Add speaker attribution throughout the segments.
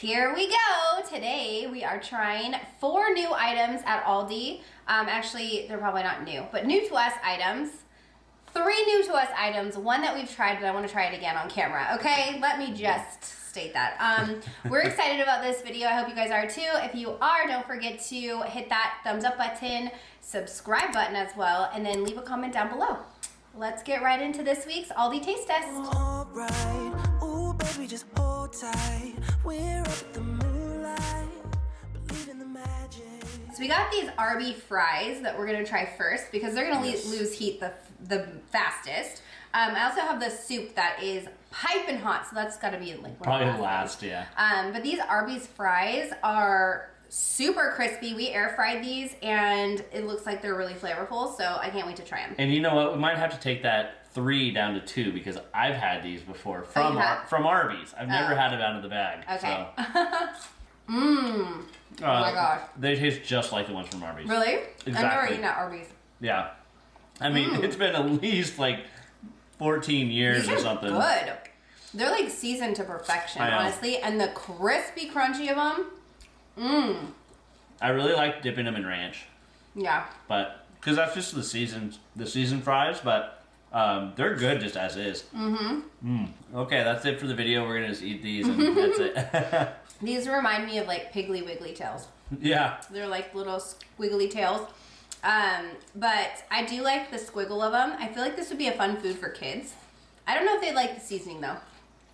Speaker 1: Here we go. Today we are trying 4 new items at Aldi. Actually, they're probably not new, but new to us items. 3 new to us items, 1 that we've tried, but I want to try it again on camera. Okay, let me just state that. We're excited about this video. I hope you guys are too. If you are, don't forget to hit that thumbs up button, subscribe button as well, and then leave a comment down below. Let's get right into this week's Aldi taste test.
Speaker 2: All right. Ooh, baby, just hold tight. We're up the moonlight, believe in the magic.
Speaker 1: So we got these Arbys Fries that we're gonna try first because they're gonna lose heat the fastest. I also have the soup that is piping hot, so that's gotta be like
Speaker 3: probably last, yeah.
Speaker 1: But these Arbys Fries are super crispy. We air fried these and it looks like they're really flavorful, so I can't wait to try them.
Speaker 3: And you know what? We might have to take that 3 down to 2 because I've had these before from Arby's. I've never had it out of the bag.
Speaker 1: Okay.
Speaker 3: So.
Speaker 1: Oh my gosh.
Speaker 3: They taste just like the ones from Arby's.
Speaker 1: Really?
Speaker 3: Exactly.
Speaker 1: I've never eaten at Arby's.
Speaker 3: Yeah. I mean, it's been at least like 14 years or something.
Speaker 1: Good. They're like seasoned to perfection, honestly. And the crispy crunchy of them.
Speaker 3: I really like dipping them in ranch.
Speaker 1: Yeah.
Speaker 3: But, because that's just the seasoned fries, but they're good just as is. Okay, that's it for the video. We're going to just eat these and that's it.
Speaker 1: These remind me of like Piggly Wiggly tails.
Speaker 3: Yeah.
Speaker 1: They're like little squiggly tails. But I do like the squiggle of them. I feel like this would be a fun food for kids. I don't know if they like the seasoning though.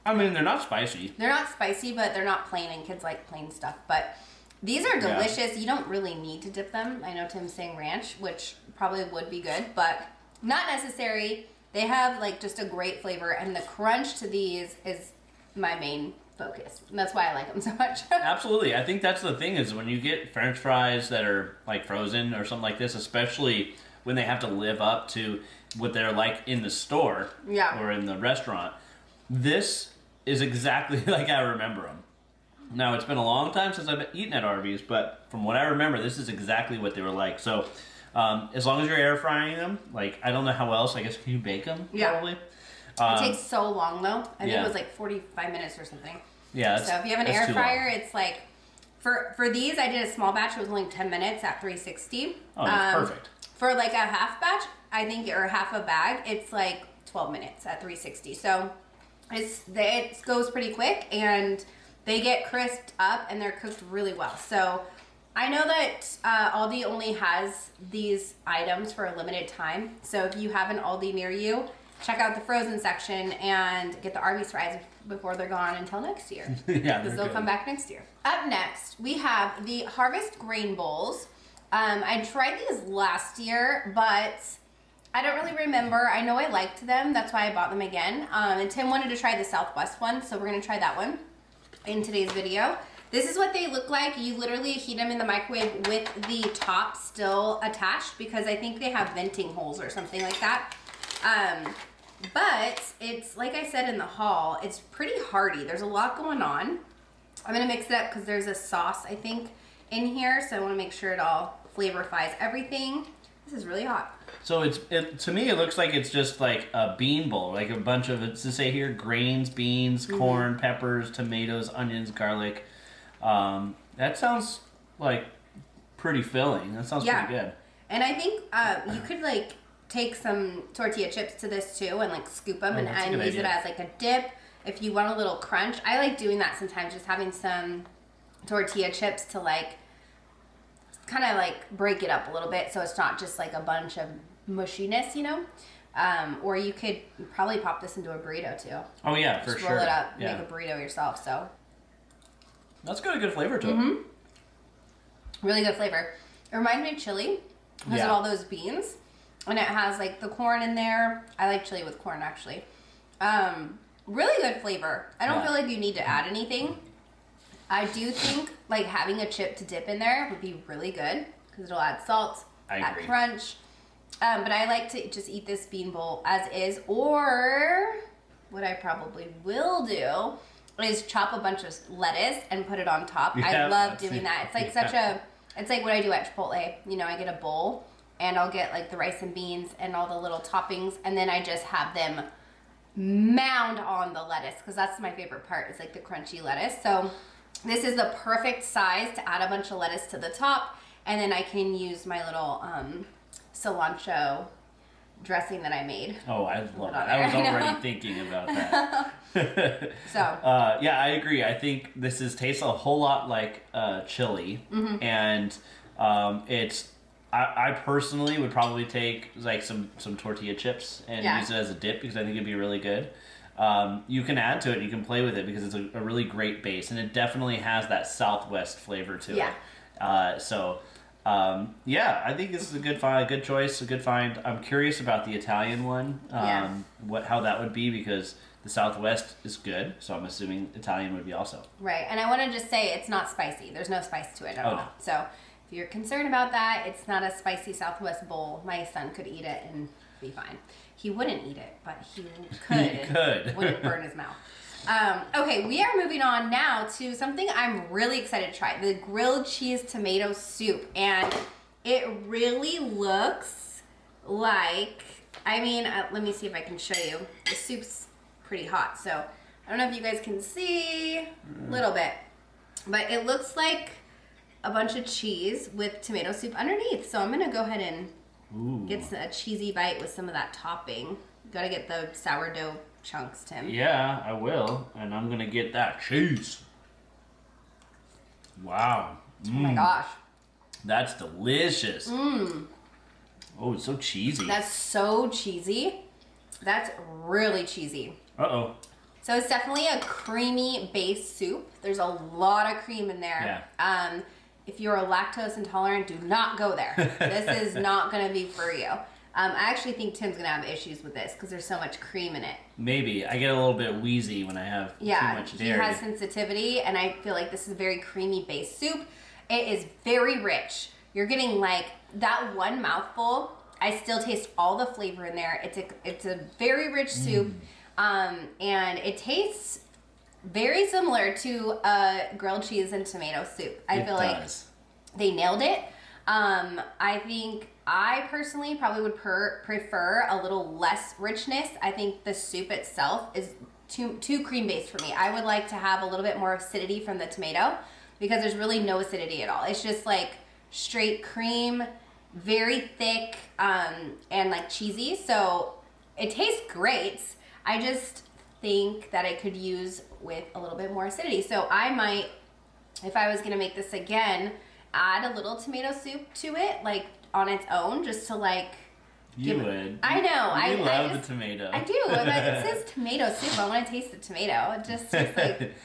Speaker 3: I mean, they're not spicy.
Speaker 1: They're not spicy, but they're not plain, and kids like plain stuff. But these are delicious. Yeah. You don't really need to dip them. I know Tim's saying ranch, which probably would be good, but not necessary. They have like just a great flavor, and the crunch to these is my main focus. And that's why I like them so much.
Speaker 3: Absolutely. I think that's the thing is when you get French fries that are like frozen or something like this, especially when they have to live up to what they're like in the store or in the restaurant, this is exactly like I remember them. Now, it's been a long time since I've eaten at Arby's, but from what I remember, this is exactly what they were like. So, as long as you're air frying them, like, I don't know how else, I guess, can you bake them?
Speaker 1: Yeah.
Speaker 3: Probably?
Speaker 1: It takes so long, though. I think it was like 45 minutes or something.
Speaker 3: Yeah.
Speaker 1: So if you have an air fryer, it's like, for these, I did a small batch. It was only 10 minutes at 360.
Speaker 3: Oh, that's perfect.
Speaker 1: For like a half batch, I think, or half a bag, it's like 12 minutes at 360. So it goes pretty quick, and they get crisped up, and they're cooked really well. So I know that Aldi only has these items for a limited time. So if you have an Aldi near you, check out the frozen section and get the Arbys Fries before they're gone until next year.
Speaker 3: Yeah,
Speaker 1: because they'll come back next year. Up next, we have the Harvest Grain Bowls. I tried these last year, but I don't really remember. I know I liked them. That's why I bought them again. And Tim wanted to try the Southwest one, so we're going to try that one in today's video. This is what they look like. You literally heat them in the microwave with the top still attached because I think they have venting holes or something like that. But it's, like I said in the haul, it's pretty hearty. There's a lot going on. I'm gonna mix it up because there's a sauce, I think, in here. So I wanna make sure it all flavorifies everything. This is really hot.
Speaker 3: So to me, it looks like it's just like a bean bowl, like a bunch of, it's to say here, grains, beans, corn, peppers, tomatoes, onions, garlic. That sounds like pretty filling. That sounds pretty good.
Speaker 1: And I think you could like take some tortilla chips to this too and like scoop them and use it as like a dip if you want a little crunch. I like doing that sometimes, just having some tortilla chips to like kind of like break it up a little bit so it's not just like a bunch of mushiness, you know? Or you could probably pop this into a burrito too.
Speaker 3: Oh yeah, for sure.
Speaker 1: Roll it up, make a burrito yourself. So
Speaker 3: that's got a good flavor to it.
Speaker 1: Really good flavor. It reminds me of chili because of all those beans. And it has like the corn in there. I like chili with corn actually. Really good flavor. I don't feel like you need to add anything. I do think like having a chip to dip in there would be really good because it'll add salt, add crunch. But I like to just eat this bean bowl as is, or what I probably will do is chop a bunch of lettuce and put it on top. I love doing that. It's like it's like what I do at Chipotle. You know, I get a bowl and I'll get like the rice and beans and all the little toppings, and then I just have them mound on the lettuce because that's my favorite part, is like the crunchy lettuce. So This is the perfect size to add a bunch of lettuce to the top, and then I can use my little cilantro dressing that I made.
Speaker 3: Oh, I love that. I was already thinking about that.
Speaker 1: So
Speaker 3: yeah, I agree. I think this tastes a whole lot like chili, and it's. I personally would probably take like some tortilla chips and use it as a dip because I think it'd be really good. You can add to it, you can play with it because it's a really great base, and it definitely has that Southwest flavor to it. Yeah, I think this is a good choice, a good find. I'm curious about the Italian one, how that would be, because the Southwest is good, so I'm assuming Italian would be also.
Speaker 1: Right, and I want to just say it's not spicy. There's no spice to it at all. No. So if you're concerned about that, it's not a spicy Southwest bowl. My son could eat it and be fine. He wouldn't eat it, but he could.
Speaker 3: He could.
Speaker 1: Wouldn't burn his mouth. Okay, we are moving on now to something I'm really excited to try. The grilled cheese tomato soup. And it really looks like, I mean, let me see if I can show you. The soup's pretty hot, so I don't know if you guys can see a little bit. But it looks like a bunch of cheese with tomato soup underneath. So I'm going to go ahead and get a cheesy bite with some of that topping. Gotta get the sourdough chunks, Tim.
Speaker 3: Yeah, I will. And I'm gonna get that cheese. Wow.
Speaker 1: Oh my gosh.
Speaker 3: That's delicious. Oh, it's so cheesy.
Speaker 1: That's so cheesy. That's really cheesy.
Speaker 3: Uh-oh.
Speaker 1: So it's definitely a creamy base soup. There's a lot of cream in there.
Speaker 3: Yeah.
Speaker 1: If you're a lactose intolerant, do not go there. This is not going to be for you. I actually think Tim's going to have issues with this because there's so much cream in it.
Speaker 3: Maybe. I get a little bit wheezy when I have too much dairy.
Speaker 1: He has sensitivity, and I feel like this is a very creamy base soup. It is very rich. You're getting like that one mouthful. I still taste all the flavor in there. It's a very rich soup, and it tastes very similar to grilled cheese and tomato soup. I feel like they nailed it. I think I personally probably would prefer a little less richness. I think the soup itself is too cream based for me. I would like to have a little bit more acidity from the tomato because there's really no acidity at all. It's just like straight cream, very thick, and like cheesy. So it tastes great. I just think that it could use with a little bit more acidity. So I might, if I was gonna make this again, add a little tomato soup to it, like on its own, just to like.
Speaker 3: You would.
Speaker 1: I know.
Speaker 3: You love the tomato.
Speaker 1: I do. It says tomato soup. I want to taste the tomato. It just tastes like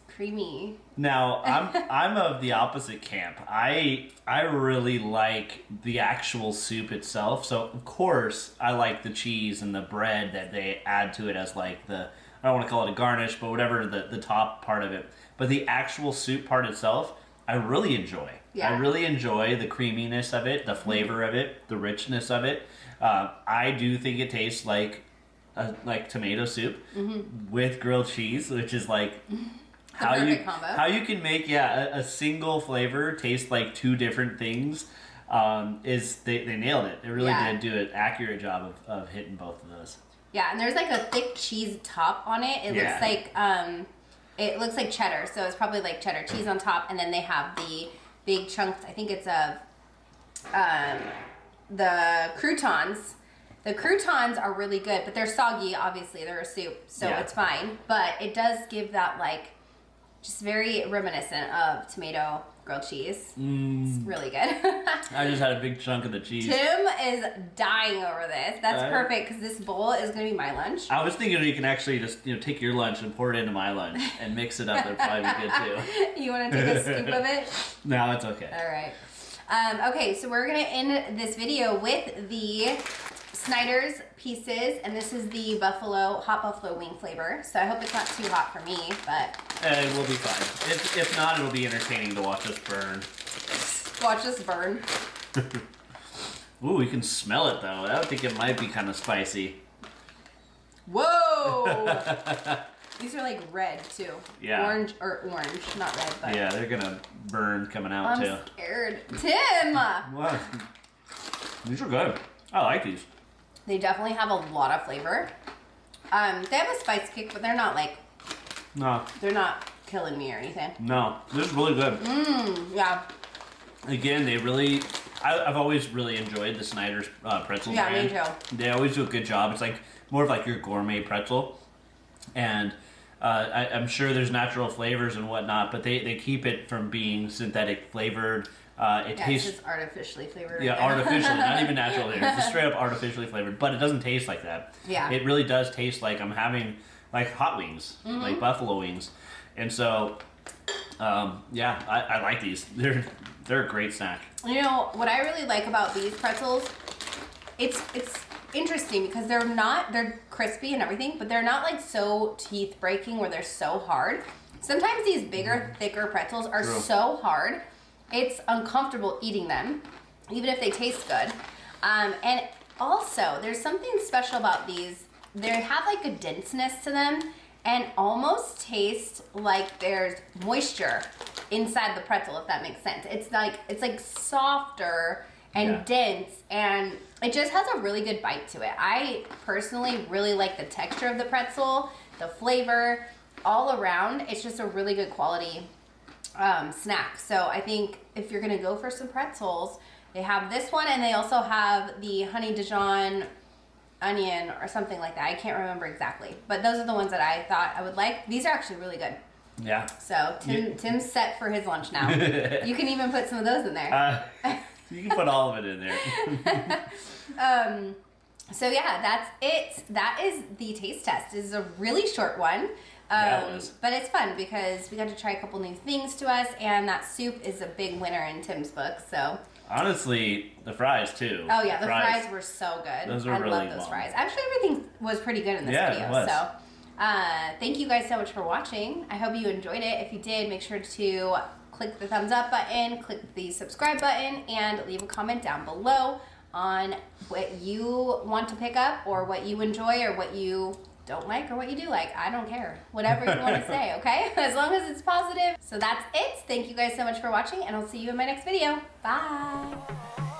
Speaker 1: creamy.
Speaker 3: Now I'm of the opposite camp. I really like the actual soup itself. So of course I like the cheese and the bread that they add to it as like the, I don't want to call it a garnish, but whatever the top part of it. But the actual soup part itself, I really enjoy. Yeah. I really enjoy the creaminess of it, the flavor of it, the richness of it. I do think it tastes like tomato soup with grilled cheese, which is like how you can make a single flavor taste like two different things. Is they nailed it. They really did do an accurate job of hitting both of those. Yeah,
Speaker 1: and there's like a thick cheese top on it. It looks like cheddar, so it's probably like cheddar cheese on top, and then they have the big chunks. I think it's of the croutons. The croutons are really good, but they're soggy. Obviously, they're a soup, so it's fine. But it does give that like just very reminiscent of tomato grilled cheese. It's really good.
Speaker 3: I just had a big chunk of the cheese.
Speaker 1: Tim is dying over this. That's perfect because this bowl is going to be my lunch.
Speaker 3: I was thinking you can actually just take your lunch and pour it into my lunch and mix it up. That'd probably be good too.
Speaker 1: You want to take a scoop of it?
Speaker 3: No, it's okay.
Speaker 1: All right. Okay, so we're going to end this video with the Snyder's pieces, and this is the hot buffalo wing flavor. So I hope it's not too hot for me, but
Speaker 3: it will be fine. If not, it'll be entertaining to watch us burn.
Speaker 1: Watch us burn.
Speaker 3: Ooh, you can smell it though. I would think it might be kind of spicy.
Speaker 1: Whoa! These are like red too.
Speaker 3: Yeah.
Speaker 1: Orange, not red, but
Speaker 3: yeah, they're gonna burn coming out too.
Speaker 1: I'm scared. Tim!
Speaker 3: What? These are good. I like these.
Speaker 1: They definitely have a lot of flavor. They have a spice kick, but they're not like...
Speaker 3: No.
Speaker 1: They're not killing me or anything.
Speaker 3: No, this is really good.
Speaker 1: Yeah.
Speaker 3: Again, they really... I've always really enjoyed the Snyder's pretzel brand.
Speaker 1: Yeah, me too.
Speaker 3: They always do a good job. It's like more of like your gourmet pretzel. And I'm sure there's natural flavors and whatnot, but they keep it from being synthetic flavored. It tastes...
Speaker 1: it's just artificially flavored.
Speaker 3: Yeah, artificially, not even natural flavor. It's just straight up artificially flavored, but it doesn't taste like that.
Speaker 1: Yeah.
Speaker 3: It really does taste like I'm having like hot wings, like buffalo wings. And so, yeah, I like these. They're a great snack.
Speaker 1: You know, what I really like about these pretzels, it's interesting because they're crispy and everything, but they're not like so teeth breaking where they're so hard. Sometimes these bigger, thicker pretzels are so hard, it's uncomfortable eating them, even if they taste good. And also, there's something special about these. They have like a denseness to them and almost taste like there's moisture inside the pretzel, if that makes sense. It's like softer and dense, and it just has a really good bite to it. I personally really like the texture of the pretzel, the flavor, all around. It's just a really good quality snack. So I think if you're gonna go for some pretzels, they have this one, and they also have the honey Dijon onion or something like that. I can't remember exactly, but those are the ones that I thought I would like. These are actually really good.
Speaker 3: Yeah.
Speaker 1: So Tim's set for his lunch now. You can even put some of those in there.
Speaker 3: You can put all of it in there.
Speaker 1: So yeah, that's it. That is the taste test. This is a really short one.
Speaker 3: Yeah, it is.
Speaker 1: But it's fun because we got to try a couple new things to us, and that soup is a big winner in Tim's book. So
Speaker 3: honestly, the fries too.
Speaker 1: Oh yeah, the fries were so good.
Speaker 3: Those were
Speaker 1: I
Speaker 3: really
Speaker 1: love those fries. Actually, everything was pretty good in this video.
Speaker 3: It was.
Speaker 1: So thank you guys so much for watching. I hope you enjoyed it. If you did, make sure to click the thumbs up button, click the subscribe button, and leave a comment down below on what you want to pick up, or what you enjoy, or what you don't like, or what you do like. I don't care. Whatever you want to say, okay? As long as it's positive. So that's it. Thank you guys so much for watching, and I'll see you in my next video. Bye.